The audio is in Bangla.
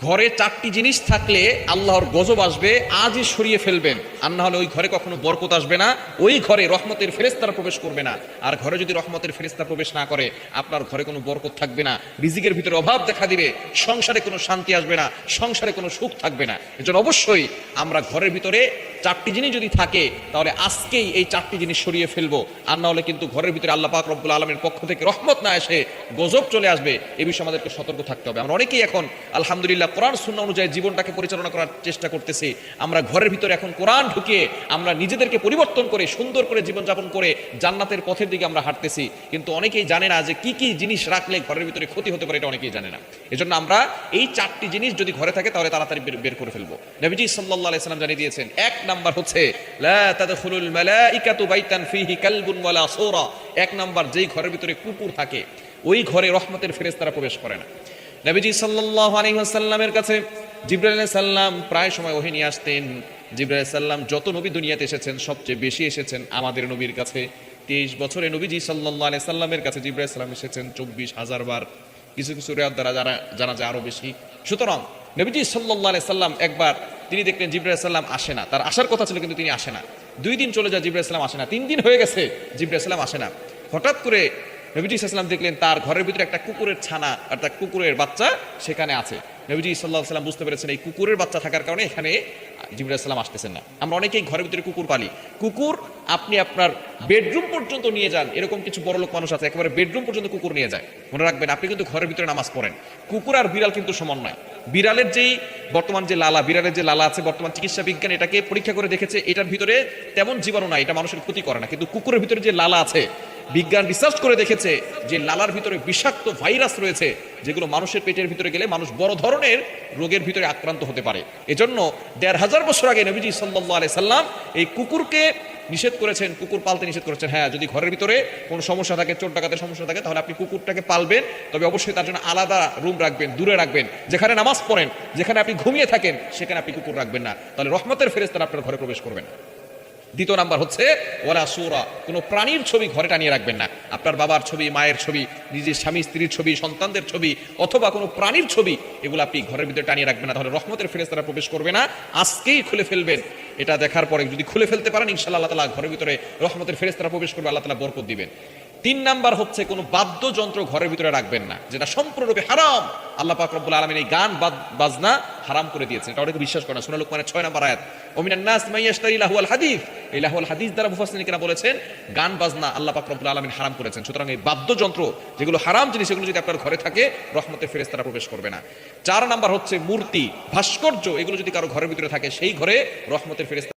ঘরে চারটি জিনিস থাকলে আল্লাহর গজব আসবে, আজই সরিয়ে ফেলবেন, আর না হলে ওই ঘরে কখনো বরকত আসবে না, ওই ঘরে রহমতের ফেরেশতারা প্রবেশ করবে না। আর ঘরে যদি রহমতের ফেরেশতা প্রবেশ না করে, আপনার ঘরে কোনো বরকত থাকবে না, রিজিকের ভিতরে অভাব দেখা দিবে, সংসারে কোনো শান্তি আসবে না, সংসারে কোনো সুখ থাকবে না। এজন্য অবশ্যই আমরা ঘরের ভিতরে চারটি জিনিস যদি থাকে তাহলে আজকেই এই চারটি জিনিস সরিয়ে ফেলবো, আর না হলে কিন্তু ঘরের ভিতরে আল্লাহ পাক রব্বুল আলামিনের পক্ষ থেকে রহমত না এসে গজব চলে আসবে। এ বিষয়ে আমাদেরকে সতর্ক থাকতে হবে। আমরা অনেকেই এখন আলহামদুলিল্লাহ কোরআন সুন্নাহ অনুযায়ী জীবনটাকে পরিচালনা করার চেষ্টা করতেছি। আমরা ঘরের ভিতরে এখন কোরআন ঢুকিয়ে আমরা নিজেদেরকে পরিবর্তন করে সুন্দর করে জীবনযাপন করে জান্নাতের পথের দিকে আমরা হাঁটতেছি, কিন্তু অনেকেই জানে না যে কি কি জিনিস রাখলে ঘরের ভিতরে ক্ষতি হতে পারে, এটা অনেকেই জানে না। এজন্য আমরা এই চারটি জিনিস যদি ঘরে থাকে তাহলে তাড়াতাড়ি বের করে ফেলবো। নবীজি সাল্লাল্লাহু আলাইহি সাল্লাম জানিয়ে দিয়েছেন, এক নাম্বার হচ্ছে লা তাদখুলুল মালাইকাতু বাইতান ফীহি কালবুন ওয়ালা সূরা। এক নাম্বার, যেই ঘরের ভিতরে কুকুর থাকে ওই ঘরে রহমতের ফেরেশতারা প্রবেশ করে না। নবীজি সাল্লাল্লাহু আলাইহি ওয়াসাল্লামের কাছে জিবরাইল আলাইহিস সালাম প্রায় সময় ওহী নিয়ে আসতেন। জিবরাইল আলাইহিস সালাম যত নবী দুনিয়াতে এসেছেন সবচেয়ে বেশি এসেছেন আমাদের নবীর কাছে। 23 বছরে নবীজি সাল্লাল্লাহু আলাইহি সাল্লামের কাছে জিবরাইল আলাইহিস সালাম এসেছেন 24,000 বার, কিছু কিছু রিওয়ায়াত দ্বারা জানা যায় আরো বেশি। সুতরাং নবীজি সাল্লাল্লাহু আলাইহি সাল্লাম একবার তিনি দেখলেন জিবরাইল আলাইহিস সালাম আসে না, তার আসার কথা ছিল কিন্তু তিনি আসে না। 2 দিন চলে যায়, জিবরাইল আলাইহিস সালাম আসে না। 3 দিন হয়ে গেছে, জিবরাইল আলাইহিস সালাম আসে না। হঠাৎ করে নবীজি সাল্লাল্লাহু আলাইহি ওয়াসাল্লাম দেখলেন তার ঘরের ভিতরে একটা কুকুরের ছানা অর্থাৎ কুকুরের বাচ্চা সেখানে আছে। নবীজি সাল্লাল্লাহু আলাইহি ওয়াসাল্লাম বুঝতে পেরেছেন এই কুকুরের বাচ্চা থাকার কারণে এখানে জিবরাইল আলাইহিস সালাম আসতেছেন না। আমরা অনেকেই ঘরের ভিতরে কুকুর পালি। কুকুর আপনি আপনার বেডরুম পর্যন্ত নিয়ে যান, এরকম কিছু বড় লোক মানুষ আছে একেবারে বেডরুম পর্যন্ত কুকুর নিয়ে যায়। মনে রাখবেন, আপনি কিন্তু ঘরের ভিতরে নামাজ পড়েন। কুকুর আর বিড়াল কিন্তু সমান নয়। বিড়ালের যেই বর্তমান যে লালা, বিড়ালের যে লালা আছে, বর্তমান চিকিৎসা বিজ্ঞান এটাকে পরীক্ষা করে দেখেছে এটার ভিতরে তেমন জীবাণু নাই, এটা মানুষের ক্ষতি করে না। কিন্তু কুকুরের ভিতরে যে লালা আছে, বিজ্ঞান রিসার্চ করে দেখেছে যে লালার ভিতরে বিষাক্ত ভাইরাস রয়েছে, যেগুলো মানুষের পেটের ভিতরে গেলে মানুষ বড় ধরনের রোগের ভিতরে আক্রান্ত হতে পারে। এজন্য 1500 বছর আগে নবীজি সাল্লাল্লাহু আলাইহি সাল্লাম এই কুকুরকে নিষেধ করেছেন, কুকুর পালতে নিষেধ করেছেন। হ্যাঁ, যদি ঘরের ভিতরে কোনো সমস্যা থাকে, চোর ডাকাতের সমস্যা থাকে, তাহলে আপনি কুকুরটাকে পালবেন, তবে অবশ্যই তার জন্য আলাদা রুম রাখবেন, দূরে রাখবেন। যেখানে নামাজ পড়েন, যেখানে আপনি ঘুমিয়ে থাকেন, সেখানে আপনি কুকুর রাখবেন না, তাহলে রহমতের ফেরেশতারা আপনার ঘরে প্রবেশ করবেন। দ্বিতীয় নাম্বার হচ্ছে ওয়ালা সূরা, কোনো প্রাণীর ছবি ঘরে টানিয়ে রাখবেন না। আপনার বাবার ছবি, মায়ের ছবি, নিজের স্বামী স্ত্রীর ছবি, সন্তানদের ছবি অথবা কোনো প্রাণীর ছবি, এগুলো আপনি ঘরের ভিতরে টানিয়ে রাখবেন না, তাহলে রহমতের ফেরেশতারা প্রবেশ করবে না। আজকেই খুলে ফেলবেন। এটা দেখার পরে যদি খুলে ফেলতে পারেন, ইনশাআল্লাহ আল্লাহ তাআলা ঘরের ভিতরে রহমতের ফেরেশতারা প্রবেশ করবে, আল্লাহ তাআলা বরকত দিবেন। 3 নাম্বার হচ্ছে কোনো বাদ্যযন্ত্র ঘরের ভিতরে রাখবেন না, যেটা সম্পূর্ণরূপে হারাম। আল্লাহ পাক রব্বুল আলামিন এই গান বাজনা হারাম করে দিয়েছেন, এটা অনেকে বিশ্বাস করে না। সূরা লুকমানের 6 নম্বর আয়াত, ওমিনান নাস মাইয়াশতারি লাহুল হাদিস। এই লাহুল হাদিস দ্বারা মুফাসসিরিনরা বলেছেন গান বাজনা আল্লাহ পাক রব্বুল আলামিন হারাম করেছেন। সুতরাং এই বাদ্যযন্ত্র যেগুলো হারাম জিনিস, সেগুলো যদি আপনার ঘরে থাকে, রহমতের ফেরেশতারা প্রবেশ করবে না। 4 নাম্বার হচ্ছে মূর্তি, ভাস্কর্য, এগুলো যদি কারো ঘরের ভিতরে থাকে, সেই ঘরে রহমতের ফেরেশতা